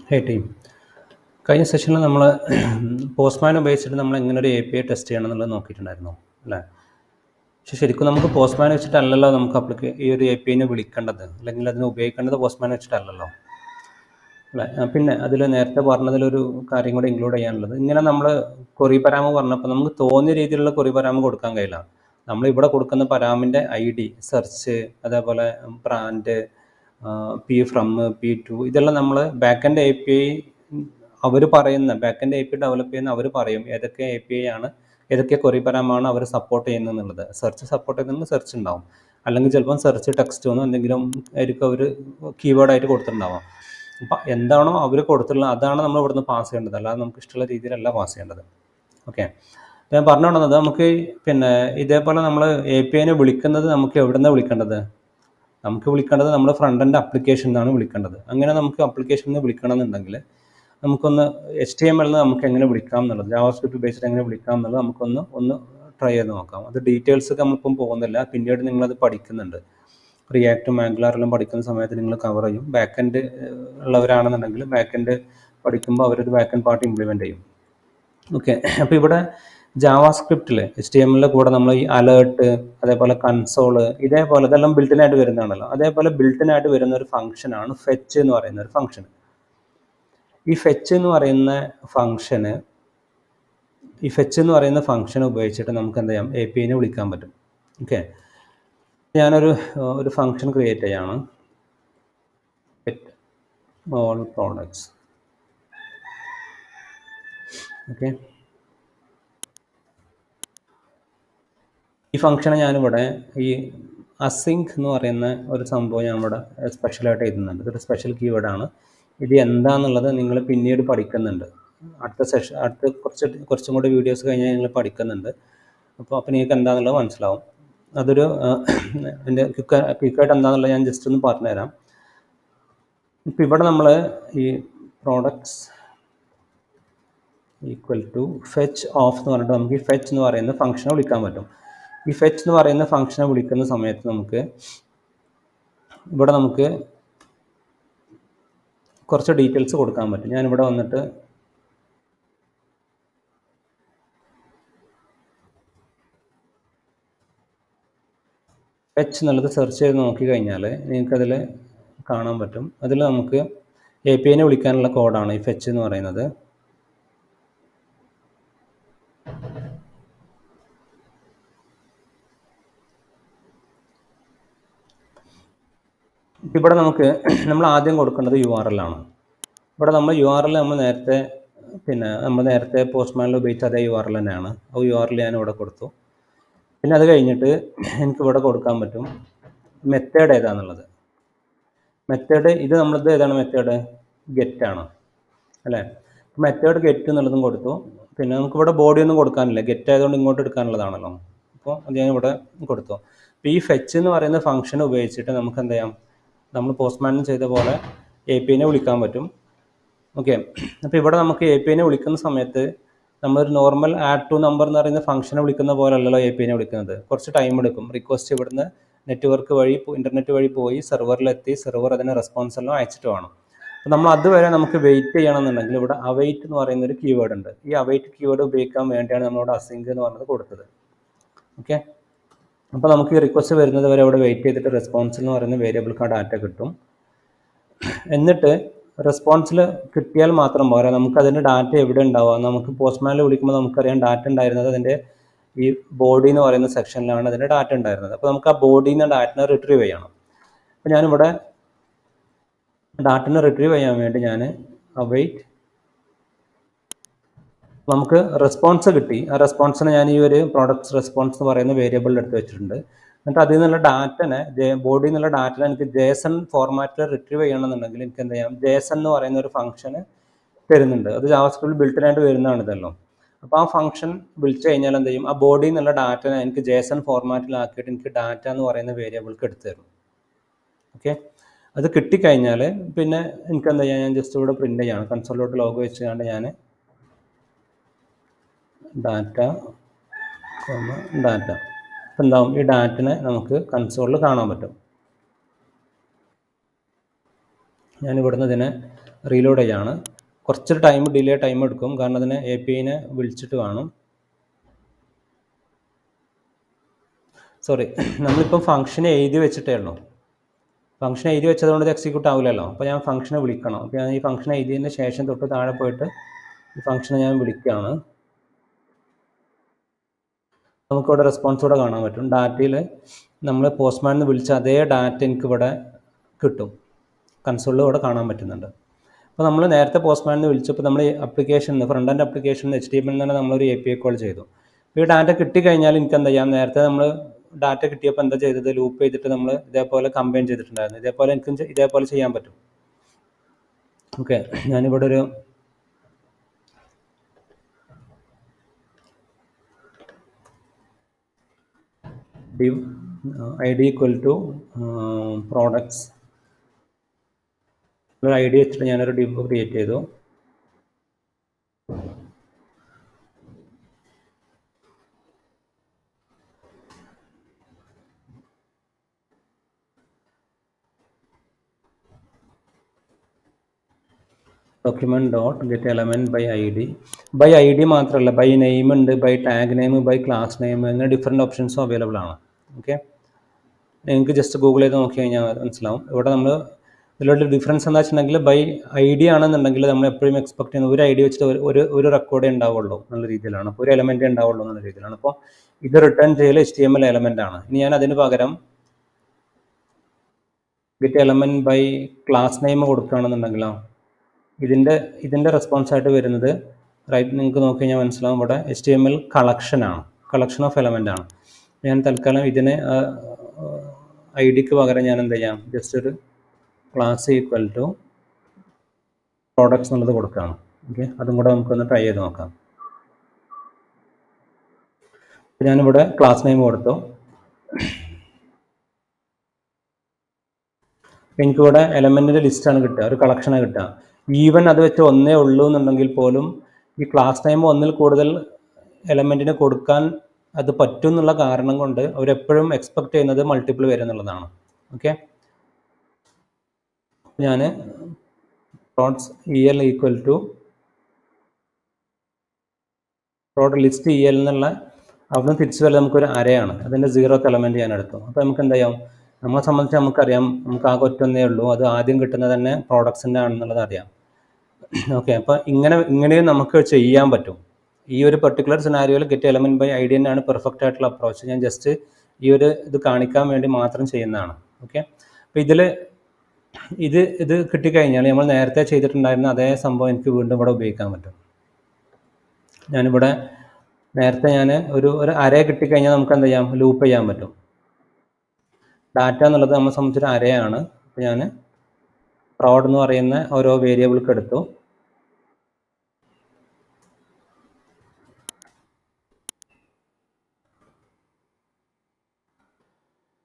ഹേ team, കഴിഞ്ഞ സെഷനിൽ നമ്മൾ പോസ്റ്റ്മാൻ ഉപയോഗിച്ചിട്ട് നമ്മൾ എങ്ങനെ ഒരു API ടെസ്റ്റ് ചെയ്യണം എന്നുള്ളത് നോക്കിയിട്ടുണ്ടായിരുന്നു അല്ലേ? പക്ഷെ ശരിക്കും നമുക്ക് പോസ്റ്റ്മാൻ വെച്ചിട്ടല്ലല്ലോ നമുക്ക് ഈ ഒരു APIനെ വിളിക്കേണ്ടത്, അല്ലെങ്കിൽ അതിനെ ഉപയോഗിക്കേണ്ടത് പോസ്റ്റ്മാൻ വെച്ചിട്ടല്ലല്ലോ അല്ലേ? പിന്നെ അതിൽ നേരത്തെ പറഞ്ഞതിലൊരു കാര്യം കൂടെ ഇൻക്ലൂഡ് ചെയ്യാനുള്ളത്, ഇങ്ങനെ നമ്മൾ കൊറി പരാമ പറഞ്ഞപ്പോൾ നമുക്ക് തോന്നിയ രീതിയിലുള്ള കൊറി പരാമ കൊടുക്കാൻ കഴിയില്ല. നമ്മളിവിടെ കൊടുക്കുന്ന പരാമിൻ്റെ ID, സെർച്ച്, അതേപോലെ ബ്രാൻഡ്, P ഫ്രം, P2, ഇതെല്ലാം നമ്മൾ ബാക്ക്-എൻഡ് API അവർ പറയുന്ന, ബാക്ക്-എൻഡ് API ഡെവലപ്പ് ചെയ്യുന്ന അവർ പറയും ഏതൊക്കെ API ആണ്, ഏതൊക്കെ കൊറി പരാമാണ് അവർ സപ്പോർട്ട് ചെയ്യുന്നത് എന്നുള്ളത്. സെർച്ച് സപ്പോർട്ട് ചെയ്യുന്നത് സെർച്ച് ഉണ്ടാവും, അല്ലെങ്കിൽ ചിലപ്പം സെർച്ച് ടെക്സ്റ്റ് ഒന്നും എന്തെങ്കിലും ആയിരിക്കും അവർ കീവേഡായിട്ട് കൊടുത്തിട്ടുണ്ടാവാം. അപ്പം എന്താണോ അവർ കൊടുത്തിട്ടുള്ളത് അതാണ് നമ്മൾ ഇവിടുന്ന് പാസ് ചെയ്യേണ്ടത്, അല്ലാതെ നമുക്ക് ഇഷ്ടമുള്ള രീതിയിലല്ല പാസ് ചെയ്യേണ്ടത്. ഓക്കെ, ഞാൻ പറഞ്ഞു കൊണ്ടുവന്നത് നമുക്ക് പിന്നെ ഇതേപോലെ നമ്മൾ APIനെ വിളിക്കുന്നത് നമുക്ക് എവിടെ നിന്നാണ് വിളിക്കേണ്ടത്? നമുക്ക് വിളിക്കേണ്ടത് നമ്മുടെ ഫ്രണ്ട് എൻഡ് ആപ്ലിക്കേഷൻ എന്നാണ് വിളിക്കേണ്ടത്. അങ്ങനെ നമുക്ക് ആപ്ലിക്കേഷനിൽ നിന്ന് വിളിക്കണമെന്നുണ്ടെങ്കിൽ നമുക്കൊന്ന് HTML നമുക്ക് എങ്ങനെ വിളിക്കാം എന്നുള്ളത്, ജാവാസ്ക്രിപ്റ്റ് ഉപയോഗിച്ചിട്ട് എങ്ങനെ വിളിക്കാം എന്നുള്ളത് നമുക്കൊന്ന് ട്രൈ ചെയ്ത് നോക്കാം. അത് ഡീറ്റെയിൽസൊക്കെ നമ്മളിപ്പം പോകുന്നില്ല, പിന്നീട് നിങ്ങളത് പഠിക്കുന്നുണ്ട്. റിയാക്റ്റും ആംഗുലാറെല്ലാം പഠിക്കുന്ന സമയത്ത് നിങ്ങൾ കവർ ചെയ്യും. ബാക്ക്-എൻഡ് ഉള്ളവരാണെന്നുണ്ടെങ്കിൽ ബാക്ക്-എൻഡ് പഠിക്കുമ്പോൾ അവരൊരു ബാക്ക്-എൻഡ് പാർട്ട് ഇംപ്ലിമെൻറ്റ് ചെയ്യും. ഓക്കെ, അപ്പോൾ ഇവിടെ ജാവാസ്ക്രിപ്റ്റിൽ HTML കൂടെ നമ്മൾ ഈ അലേർട്ട്, അതേപോലെ കൺസോള്, ഇതേപോലെ ഇതെല്ലാം ബിൽറ്റിനായിട്ട് വരുന്നതാണല്ലോ. അതേപോലെ ബിൽറ്റിനായിട്ട് വരുന്ന ഒരു ഫംഗ്ഷനാണ് ഫെച്ച് എന്ന് പറയുന്ന ഒരു ഫംഗ്ഷൻ. ഈ ഫെച്ച് എന്ന് പറയുന്ന ഫംഗ്ഷൻ ഉപയോഗിച്ചിട്ട് നമുക്ക് എന്ത് ചെയ്യാം? APIനെ വിളിക്കാൻ പറ്റും. ഓക്കെ, ഞാനൊരു ഫംഗ്ഷൻ ക്രിയേറ്റ് ചെയ്യാണ്, ഓൾ പ്രോഡക്ട്സ്. ഓക്കെ, ഈ ഫംഗ്ഷനെ ഞാനിവിടെ ഈ അസിങ്ക് എന്ന് പറയുന്ന ഒരു സംഭവം ഞാനിവിടെ സ്പെഷ്യലായിട്ട് എഴുതുന്നുണ്ട്. ഇതൊരു സ്പെഷ്യൽ കീവേഡാണ്. ഇത് എന്താണെന്നുള്ളത് നിങ്ങൾ പിന്നീട് പഠിക്കുന്നുണ്ട്. അടുത്ത കുറച്ചും കൂടി വീഡിയോസ് കഴിഞ്ഞാൽ നിങ്ങൾ പഠിക്കുന്നുണ്ട്. അപ്പോൾ നിങ്ങൾക്ക് എന്താണെന്നുള്ളത് മനസ്സിലാവും. അതൊരു എൻ്റെ ക്വിക്കായിട്ട് എന്താണെന്നുള്ളത് ഞാൻ ജസ്റ്റ് ഒന്ന് പറഞ്ഞുതരാം. ഇപ്പം ഇവിടെ നമ്മൾ ഈ products equal to fetch of എന്ന് പറഞ്ഞിട്ട് നമുക്ക് ഈ ഫെച്ച് എന്ന് പറയുന്ന ഫംഗ്ഷനെ വിളിക്കാൻ പറ്റും. ഈ ഫെച്ച് എന്ന് പറയുന്ന ഫംഗ്ഷനെ വിളിക്കുന്ന സമയത്ത് നമുക്ക് കുറച്ച് ഡീറ്റെയിൽസ് കൊടുക്കാൻ പറ്റും. ഞാനിവിടെ വന്നിട്ട് ഫെച്ച് എന്നുള്ളത് സെർച്ച് ചെയ്ത് നോക്കിക്കഴിഞ്ഞാൽ നിങ്ങൾക്കതിൽ കാണാൻ പറ്റും. അതിൽ നമുക്ക് APIനെ വിളിക്കാനുള്ള കോഡാണ് ഈ ഫെച്ച് എന്ന് പറയുന്നത്. ഇവിടെ നമ്മൾ ആദ്യം കൊടുക്കേണ്ടത് URL ആണ്. ഇവിടെ നമ്മൾ URL നമ്മൾ നേരത്തെ പോസ്റ്റ്മാനിൽ ഉപയോഗിച്ച അതേ URL തന്നെയാണ്. ആ URL ഞാൻ ഇവിടെ കൊടുത്തു. പിന്നെ അത് കഴിഞ്ഞിട്ട് എനിക്കിവിടെ കൊടുക്കാൻ പറ്റും മെത്തേഡ് ഏതാണെന്നുള്ളത്. മെത്തേഡ് നമ്മളിത് ഏതാണ്? മെത്തേഡ് ഗെറ്റാണ് അല്ലേ? മെത്തേഡ് ഗെറ്റ് എന്നുള്ളതും കൊടുത്തു. പിന്നെ നമുക്കിവിടെ ബോഡി ഒന്നും കൊടുക്കാനില്ല, ഗെറ്റ് ആയതുകൊണ്ട് ഇങ്ങോട്ട് എടുക്കാനുള്ളതാണല്ലോ. അപ്പോൾ അത് ഞാൻ ഇവിടെ കൊടുത്തു. അപ്പോൾ ഈ ഫെച്ച് എന്ന് പറയുന്ന ഫംഗ്ഷൻ ഉപയോഗിച്ചിട്ട് നമുക്ക് എന്ത് ചെയ്യാം? നമ്മൾ പോസ്റ്റ്മാനിൽ ചെയ്ത പോലെ APIനെ വിളിക്കാൻ പറ്റും. ഓക്കെ, അപ്പോൾ ഇവിടെ നമുക്ക് APIനെ വിളിക്കുന്ന സമയത്ത് നമ്മളൊരു നോർമൽ ആഡ് ടു നമ്പർ എന്ന് പറയുന്ന ഫംഗ്ഷനെ വിളിക്കുന്ന പോലെ അല്ലല്ലോ APIനെ വിളിക്കുന്നത്. കുറച്ച് ടൈം എടുക്കും. റിക്വസ്റ്റ് ഇവിടുന്ന് ഇൻ്റർനെറ്റ് വഴി പോയി സെർവറിലെത്തി, സെർവർ അതിന് റെസ്പോൺസ് എല്ലാം അയച്ചിട്ട് വേണം. അപ്പോൾ നമ്മൾ അതുവരെ നമുക്ക് വെയിറ്റ് ചെയ്യണമെന്നുണ്ടെങ്കിൽ ഇവിടെ അവൈറ്റ് എന്ന് പറയുന്നൊരു കീവേഡ് ഉണ്ട്. ഈ അവൈറ്റ് കീവേഡ് ഉപയോഗിക്കാൻ വേണ്ടിയാണ് നമ്മളിവിടെ അസിങ്ക് എന്ന് പറഞ്ഞത് കൊടുത്തത്. ഓക്കെ, അപ്പോൾ നമുക്ക് ഈ റിക്വസ്റ്റ് വരുന്നത് വരെ അവിടെ വെയിറ്റ് ചെയ്തിട്ട് റെസ്പോൺസ് എന്ന് പറയുന്ന വേരിയബിൾക്ക് ആ ഡാറ്റ കിട്ടും. എന്നിട്ട് റെസ്പോൺസിൽ കിട്ടിയാൽ മാത്രം പോരാ, നമുക്കതിൻ്റെ ഡാറ്റ എവിടെ ഉണ്ടാവുക? നമുക്ക് പോസ്റ്റ്മാനിൽ വിളിക്കുമ്പോൾ നമുക്കറിയാം ഡാറ്റ ഉണ്ടായിരുന്നത് അതിൻ്റെ ഈ ബോഡി എന്ന് പറയുന്ന സെക്ഷനിലാണ് അതിൻ്റെ ഡാറ്റ ഉണ്ടായിരുന്നത്. അപ്പോൾ നമുക്ക് ആ ബോഡിയിൽ നിന്ന് ഡാറ്റനെ റിട്രീവ് ചെയ്യണം. അപ്പോൾ ഞാനിവിടെ ഡാറ്റനെ റിട്രീവ് ചെയ്യാൻ വേണ്ടി ഞാൻ അവൈറ്റ്, നമുക്ക് റെസ്പോൺസ് കിട്ടി. ആ റെസ്പോൺസിനെ ഞാൻ ഈ ഒരു പ്രോഡക്ട്സ് റെസ്പോൺസ് എന്ന് പറയുന്ന വേരിയബിളിൽ എടുത്ത് വെച്ചിട്ടുണ്ട്. എന്നിട്ട് അതിൽ നിന്നുള്ള ഡാറ്റനെ, ബോഡിയിൽ നിന്നുള്ള ഡാറ്റനെ എനിക്ക് JSON ഫോർമാറ്റിൽ റിട്രീവ് ചെയ്യണമെന്നുണ്ടെങ്കിൽ എനിക്ക് എന്ത് ചെയ്യാം? JSON എന്ന് പറയുന്ന ഒരു ഫംഗ്ഷന് തരുന്നുണ്ട്. അത് ജാവാസ്ക്രിപ്റ്റിൽ ബിൽറ്റിനായിട്ട് വരുന്നതാണ് ഇതല്ലോ. അപ്പോൾ ആ ഫംഗ്ഷൻ വിളിച്ചു കഴിഞ്ഞാൽ എന്ത് ചെയ്യും? ആ ബോഡിയിൽ നിന്നുള്ള ഡാറ്റനെ എനിക്ക് JSON ഫോർമാറ്റിലാക്കിയിട്ട് എനിക്ക് ഡാറ്റ എന്ന് പറയുന്ന വേരിയബിൾക്ക് എടുത്തു തരും. ഓക്കെ, അത് കിട്ടിക്കഴിഞ്ഞാൽ പിന്നെ എനിക്ക് എന്താ ചെയ്യാം? ഞാൻ ജസ്റ്റ് ഇവിടെ പ്രിൻ്റ് ചെയ്യാണ്. കൺസോളിലോട്ട് ലോഗോ വെച്ചുകൊണ്ട് ഞാൻ ഡാറ്റ അപ്പോൾ എന്താവും? ഈ ഡാറ്റനെ നമുക്ക് കൺസോളിൽ കാണാൻ പറ്റും. ഞാൻ ഇവിടുന്ന് ഇതിനെ റീലോഡ് ചെയ്യാണ്. കുറച്ചൊരു ടൈം എടുക്കും, കാരണം അതിനെ APIനെ വിളിച്ചിട്ട് വേണം. നമ്മളിപ്പോൾ ഫംഗ്ഷൻ എഴുതി വെച്ചിട്ടേ ഉള്ളൂ. ഫംഗ്ഷൻ എഴുതി വെച്ചതുകൊണ്ട് ഇത് എക്സിക്യൂട്ട് ആവില്ലല്ലോ. അപ്പോൾ ഞാൻ ഫംഗ്ഷനെ വിളിക്കണം. അപ്പോൾ ഞാൻ ഈ ഫംഗ്ഷൻ എഴുതിയതിന് ശേഷം തൊട്ട് താഴെ പോയിട്ട് ഈ ഫംഗ്ഷനെ ഞാൻ വിളിക്കുകയാണ്. നമുക്കിവിടെ റെസ്പോൺസ് കൂടെ കാണാൻ പറ്റും. ഡാറ്റയിൽ നമ്മൾ പോസ്റ്റ്മാനിൽ വിളിച്ച അതേ ഡാറ്റ എനിക്കിവിടെ കിട്ടും, കൺസോളിൽ ഇവിടെ കാണാൻ പറ്റുന്നുണ്ട്. അപ്പോൾ നമ്മൾ നേരത്തെ പോസ്റ്റ്മാനിൽ വിളിച്ചപ്പോൾ നമ്മൾ ഫ്രണ്ട് എൻഡ് ആപ്ലിക്കേഷൻ HTML തന്നെ നമ്മളൊരു API കോൾ ചെയ്തു. ഈ ഡാറ്റ കിട്ടിക്കഴിഞ്ഞാൽ എനിക്ക് എന്താ ചെയ്യാം, നേരത്തെ നമ്മൾ ഡാറ്റ കിട്ടിയപ്പോൾ എന്താ ചെയ്തത്, ലൂപ്പ് ചെയ്തിട്ട് നമ്മൾ ഇതേപോലെ കമ്പൈൻ ചെയ്തിട്ടുണ്ടായിരുന്നു. ഇതേപോലെ എനിക്കും ഇതേപോലെ ചെയ്യാൻ പറ്റും. ഓക്കെ, ഞാനിവിടെ ഒരു div id equal to products ഒരു ID വെച്ചിട്ട് ഞാനൊരു div ക്രിയേറ്റ് ചെയ്തു. document dot get element by id മാത്രമല്ല, ബൈ നെയിം ഉണ്ട്, by tag name, by class name, അങ്ങനെ ഡിഫറെൻറ്റ് ഓപ്ഷൻസും അവൈലബിൾ ആണ്. ഓക്കെ, നിങ്ങൾക്ക് ജസ്റ്റ് ഗൂഗിൾ ചെയ്ത് നോക്കി കഴിഞ്ഞാൽ മനസ്സിലാവും. ഇവിടെ നമ്മൾ ഇതിലുള്ള ഡിഫറൻസ് എന്താ വെച്ചിട്ടുണ്ടെങ്കിൽ, ബൈ ID ആണെന്നുണ്ടെങ്കിൽ നമ്മൾ എപ്പോഴും എക്സ്പെക്ട് ചെയ്യുന്ന ഒരു ID വെച്ചിട്ട് ഒരു റെക്കോർഡേ ഉണ്ടാവുള്ളൂ എന്നുള്ള രീതിയിലാണ്. അപ്പോൾ ഒരു എലമെൻറ്റേ ഉണ്ടാവുള്ളൂ എന്നുള്ള രീതിയിലാണ്. അപ്പോൾ ഇത് റിട്ടേൺ ചെയ്യൽ HTML എലമെൻ്റ് ആണ്. ഇനി ഞാൻ അതിന് പകരം get element by class name കൊടുക്കുകയാണെന്നുണ്ടെങ്കിലോ ഇതിൻ്റെ റെസ്പോൺസായിട്ട് വരുന്നത് നിങ്ങൾക്ക് നോക്കി കഴിഞ്ഞാൽ മനസ്സിലാവും, ഇവിടെ HTML കളക്ഷൻ ഓഫ് എലമെൻ്റ് ആണ്. ഞാൻ തൽക്കാലം ഇതിനെ IDക്ക് പകരം ഞാൻ എന്ത് ചെയ്യാം, ജസ്റ്റ് ഒരു ക്ലാസ് ഈക്വൽ ടു പ്രോഡക്ട്സ് എന്നുള്ളത് കൊടുക്കുകയാണ്. ഓക്കെ, അതും കൂടെ നമുക്കൊന്ന് ട്രൈ ചെയ്ത് നോക്കാം. ഞാനിവിടെ ക്ലാസ് നെയിം കൊടുത്തു. എനിക്കിവിടെ എലമെൻറ്റിൻ്റെ ലിസ്റ്റാണ് കിട്ടുക, ഒരു കളക്ഷനാണ് കിട്ടുക. ഈവൻ അത് വെച്ച് ഒന്നേ ഉള്ളൂ എന്നുണ്ടെങ്കിൽ പോലും ഈ ക്ലാസ് നെയിം ഒന്നിൽ കൂടുതൽ എലമെൻറ്റിന് കൊടുക്കാൻ അത് പറ്റും എന്നുള്ള കാരണം കൊണ്ട് അവരെപ്പോഴും എക്സ്പെക്ട് ചെയ്യുന്നത് മൾട്ടിപ്പിൾ വരും എന്നുള്ളതാണ്. ഓക്കെ, ഞാൻ prods EL equal to prod list EL എന്നുള്ള അവിടുന്ന് തിരിച്ചു വരെ നമുക്കൊരു അരയാണ്, അതിൻ്റെ 0th എലമെൻറ്റ് ഞാൻ എടുത്തു. അപ്പോൾ നമുക്ക് എന്താ ചെയ്യാം, നമ്മളെ സംബന്ധിച്ച് നമുക്കറിയാം, നമുക്ക് ആകെ ഒറ്റൊന്നേ ഉള്ളൂ, അത് ആദ്യം കിട്ടുന്നത് തന്നെ പ്രോഡക്ട്സിൻ്റെ ആണെന്നുള്ളത് അറിയാം. ഓക്കെ, അപ്പോൾ ഇങ്ങനെയും നമുക്ക് ചെയ്യാൻ പറ്റും. ഈ ഒരു പെർട്ടിക്കുലർ സിനാരിയോയിൽ ഗെറ്റ് എലമെൻറ്റ് ബൈ ID തന്നെയാണ് പെർഫെക്റ്റ് ആയിട്ടുള്ള അപ്രോച്ച്. ഞാൻ ജസ്റ്റ് ഈ ഒരു ഇത് കാണിക്കാൻ വേണ്ടി മാത്രം ചെയ്യുന്നതാണ്. ഓക്കെ, അപ്പോൾ ഇത് കിട്ടിക്കഴിഞ്ഞാൽ നമ്മൾ നേരത്തെ ചെയ്തിട്ടുണ്ടായിരുന്ന അതേ സംഭവം എനിക്ക് വീണ്ടും ഇവിടെ ഉപയോഗിക്കാൻ പറ്റും. ഞാനിവിടെ നേരത്തെ ഒരു അരേ കിട്ടിക്കഴിഞ്ഞാൽ നമുക്ക് എന്ത് ചെയ്യാം, ലൂപ്പ് ചെയ്യാൻ പറ്റും. ഡാറ്റ എന്നുള്ളത് നമ്മളെ സംബന്ധിച്ചൊരു അരയാണ്. അപ്പോൾ ഞാൻ പ്രോഡ് എന്ന് പറയുന്ന ഓരോ വേരിയബിൾക്ക് എടുത്തു.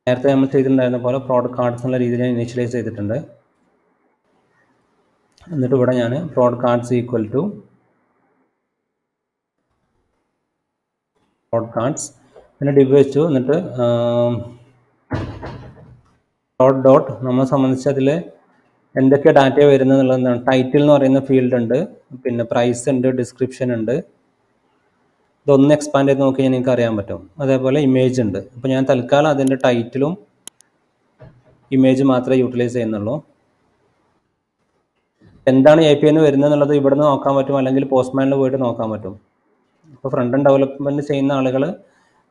നേരത്തെ നമ്മൾ ചെയ്തിട്ടുണ്ടായിരുന്ന പോലെ പ്രോഡ് കാർഡ്സ് എന്നുള്ള രീതിയിൽ ഞാൻ ഇനീഷ്യലൈസ് ചെയ്തിട്ടുണ്ട്. എന്നിട്ട് ഇവിടെ ഞാൻ പ്രോഡ് cards equal to prod cards പിന്നെ ഡിവ് വെച്ചു. എന്നിട്ട് പ്രോഡ് ഡോട്ട് നമ്മളെ സംബന്ധിച്ച് അതിൽ എന്തൊക്കെ ഡാറ്റ വരുന്നത് എന്നുള്ളതാണ്. ടൈറ്റിൽ എന്ന് പറയുന്ന ഫീൽഡ് ഉണ്ട്, പിന്നെ പ്രൈസ് ഉണ്ട്, ഡിസ്ക്രിപ്ഷൻ ഉണ്ട്. ഇതൊന്ന് എക്സ്പാൻഡ് ചെയ്ത് നോക്കി എനിക്ക് അറിയാൻ പറ്റും. അതേപോലെ ഇമേജ് ഉണ്ട്. അപ്പോൾ ഞാൻ തൽക്കാലം അതിൻ്റെ ടൈറ്റിലും ഇമേജ് മാത്രമേ യൂട്ടിലൈസ് ചെയ്യുന്നുള്ളൂ. എന്താണ് API എന്ന് വരുന്നത് എന്നുള്ളത് ഇവിടെ നിന്ന് നോക്കാൻ പറ്റും, അല്ലെങ്കിൽ പോസ്റ്റ്മാനിൽ പോയിട്ട് നോക്കാൻ പറ്റും. അപ്പോൾ ഫ്രണ്ട് എൻഡ് ഡെവലപ്മെൻറ്റ് ചെയ്യുന്ന ആളുകൾ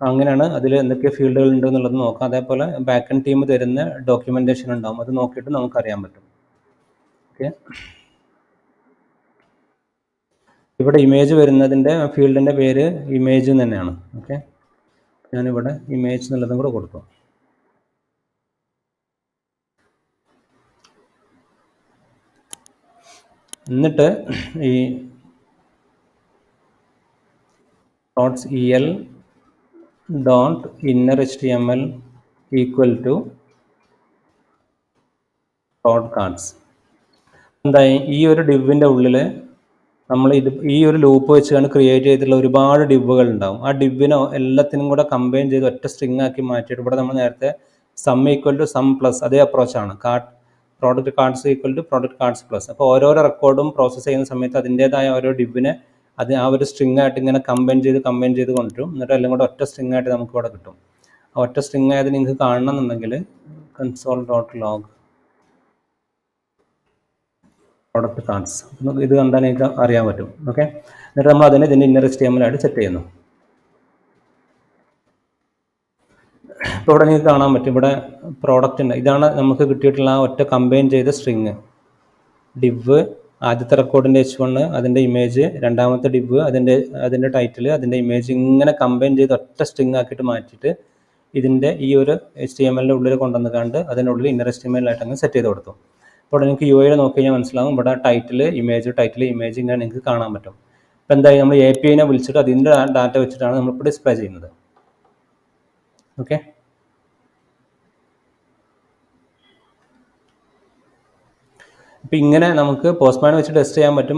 അങ്ങനെയാണ് അതിൽ എന്തൊക്കെ ഫീൽഡുകൾ ഉണ്ട് എന്നുള്ളത് നോക്കാം. അതേപോലെ ബാക്ക് എൻഡ് ടീം തരുന്ന ഡോക്യുമെൻറ്റേഷൻ ഉണ്ടാകും, അത് നോക്കിയിട്ട് നമുക്കറിയാൻ പറ്റും. ഓക്കെ, ഇവിടെ ഇമേജ് വരുന്നതിൻ്റെ ഫീൽഡിൻ്റെ പേര് ഇമേജ് തന്നെയാണ്. ഓക്കെ, ഞാനിവിടെ ഇമേജ് എന്നുള്ളതും കൂടെ കൊടുത്തു. എന്നിട്ട് ഈ dots EL dot inner HTML equal to prod cards. എന്തായി, ഈ ഒരു ഡിവിൻ്റെ ഉള്ളിൽ നമ്മൾ ഈ ഒരു ലൂപ്പ് വെച്ചാണ് ക്രിയേറ്റ് ചെയ്തിട്ടുള്ള ഒരുപാട് ഡിവുകൾ ഉണ്ടാവും. ആ ഡിവിനെ എല്ലാത്തിനും കൂടെ കമ്പൈൻ ചെയ്ത് ഒറ്റ സ്ട്രിങ് ആക്കി മാറ്റിയിട്ട് ഇവിടെ നമ്മൾ നേരത്തെ sum equal to sum plus അതേ അപ്രോച്ചാണ്. Product cards equal to product cards plus. അപ്പോൾ ഓരോരോ റെക്കോർഡും പ്രോസസ്സ് ചെയ്യുന്ന സമയത്ത് അതിൻ്റേതായ ഓരോ ഡിബിനെ അത് ആ ഒരു സ്ട്രിങ് ആയിട്ട് ഇങ്ങനെ കമ്പൈൻ ചെയ്ത് കൊണ്ടുവരും. എന്നിട്ട് എല്ലാം കൂടെ ഒറ്റ സ്ട്രിങ് ആയിട്ട് നമുക്ക് ഇവിടെ കിട്ടും. ആ ഒറ്റ സ്ട്രിങ് ആയത് നിങ്ങൾക്ക് കാണണമെന്നുണ്ടെങ്കിൽ console.log പ്രോഡക്റ്റ് കാർഡ്സ് ഇത് കണ്ടാൽ നിങ്ങൾക്ക് അറിയാൻ പറ്റും. ഓക്കെ, എന്നിട്ട് നമ്മൾ അതിനെ ഇതിൻ്റെ ഇന്നർ HTML ആയിട്ട് സെറ്റ് ചെയ്യുന്നു. ഇപ്പോൾ ഇവിടെ നിങ്ങൾക്ക് കാണാൻ പറ്റും, ഇവിടെ പ്രോഡക്റ്റ് ഉണ്ട്. ഇതാണ് നമുക്ക് കിട്ടിയിട്ടുള്ള ആ ഒറ്റ കമ്പൈൻ ചെയ്ത സ്ട്രിങ്. ഡിവ് ആദ്യത്തെ റെക്കോർഡിൻ്റെ H1, അതിൻ്റെ ഇമേജ്, രണ്ടാമത്തെ ഡിവ് അതിൻ്റെ ടൈറ്റിൽ, അതിൻ്റെ ഇമേജ്, ഇങ്ങനെ കമ്പൈൻ ചെയ്ത് ഒറ്റ സ്ട്രിങ് ആക്കിയിട്ട് മാറ്റിയിട്ട് ഇതിൻ്റെ ഈ ഒരു HTML ഉള്ളിൽ കൊണ്ടുവന്ന് കണ്ട് അതിനുള്ളിൽ ഇന്നർ HTML ആയിട്ട് അങ്ങ് സെറ്റ് ചെയ്ത് കൊടുത്തു. അപ്പോൾ നിങ്ങൾക്ക് UI നോക്കി കഴിഞ്ഞാൽ മനസ്സിലാവും, ഇവിടെ ടൈറ്റിൽ ഇമേജ് ഇങ്ങനെ നിങ്ങൾക്ക് കാണാൻ പറ്റും. അപ്പോൾ എന്തായി, നമ്മൾ APIനെ വിളിച്ചിട്ട് അതിൻ്റെ ഡാറ്റ വെച്ചിട്ടാണ് നമ്മളിപ്പോൾ ഡിസ്പ്ലേ ചെയ്യുന്നത്. ഓക്കെ, അപ്പോൾ ഇങ്ങനെ നമുക്ക് പോസ്റ്റ്മാൻ വെച്ച് ടെസ്റ്റ് ചെയ്യാൻ പറ്റും.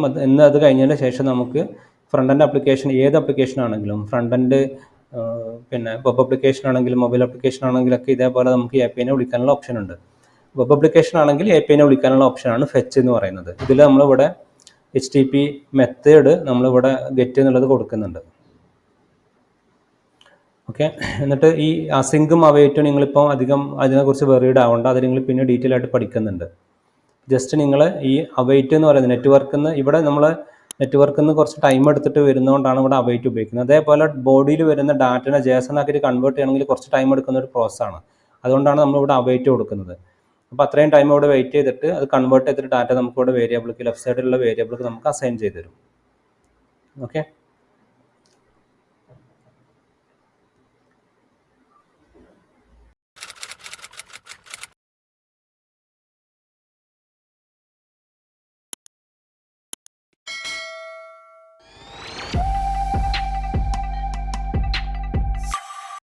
അത് കഴിഞ്ഞതിന് ശേഷം നമുക്ക് ഫ്രണ്ട് എൻഡ് ആപ്ലിക്കേഷൻ, ഏത് ആപ്ലിക്കേഷൻ ആണെങ്കിലും, ഫ്രണ്ട് എൻഡ് പിന്നെ വെബ് ആപ്ലിക്കേഷൻ ആണെങ്കിലും മൊബൈൽ ആപ്ലിക്കേഷൻ ആണെങ്കിലൊക്കെ ഇതേപോലെ നമുക്ക് APIനെ വിളിക്കാനുള്ള ഓപ്ഷൻ ഉണ്ട്. വെബ് ആപ്ലിക്കേഷൻ ആണെങ്കിൽ APIനെ വിളിക്കാനുള്ള ഓപ്ഷനാണ് ഫെച്ച് എന്ന് പറയുന്നത്. ഇതിൽ നമ്മളിവിടെ HTTP മെത്തേഡ് നമ്മളിവിടെ ഗെറ്റ് എന്നുള്ളത് കൊടുക്കുന്നുണ്ട്. ഓക്കെ, എന്നിട്ട് ഈ അസിങ്കും അവൈറ്റും നിങ്ങളിപ്പോൾ അധികം അതിനെക്കുറിച്ച് വെറീഡ് ആവേണ്ട, അത് നിങ്ങൾ പിന്നെ ഡീറ്റെയിൽ ആയിട്ട് പഠിക്കുന്നുണ്ട്. ജസ്റ്റ് നിങ്ങൾ ഈ അവൈറ്റ് എന്ന് പറയുന്നത് ഇവിടെ നമ്മൾ നെറ്റ്വർക്കിൽ നിന്ന് കുറച്ച് ടൈം എടുത്തിട്ട് വരുന്നതുകൊണ്ടാണ് ഇവിടെ അവൈറ്റ് ഉപയോഗിക്കുന്നത്. അതേപോലെ ബോഡിയിൽ വരുന്ന ഡാറ്റനെ JSON ആക്കിയിട്ട് കൺവേർട്ട് ചെയ്യണമെങ്കിൽ കുറച്ച് ടൈം എടുക്കുന്ന ഒരു പ്രോസസ്സാണ്. അതുകൊണ്ടാണ് നമ്മളിവിടെ അവൈറ്റ് കൊടുക്കുന്നത്. അപ്പോൾ അത്രയും ടൈം ഇവിടെ വെയിറ്റ് ചെയ്തിട്ട് അത് കൺവേർട്ട് ചെയ്തിട്ട് ഡാറ്റ നമുക്കിവിടെ വേരിയബിൾക്ക് ലെഫ്റ്റ് സൈഡിലുള്ള വേരിയബിൾക്ക് നമുക്ക് അസൈൻ ചെയ്ത് തരും. ഓക്കെ.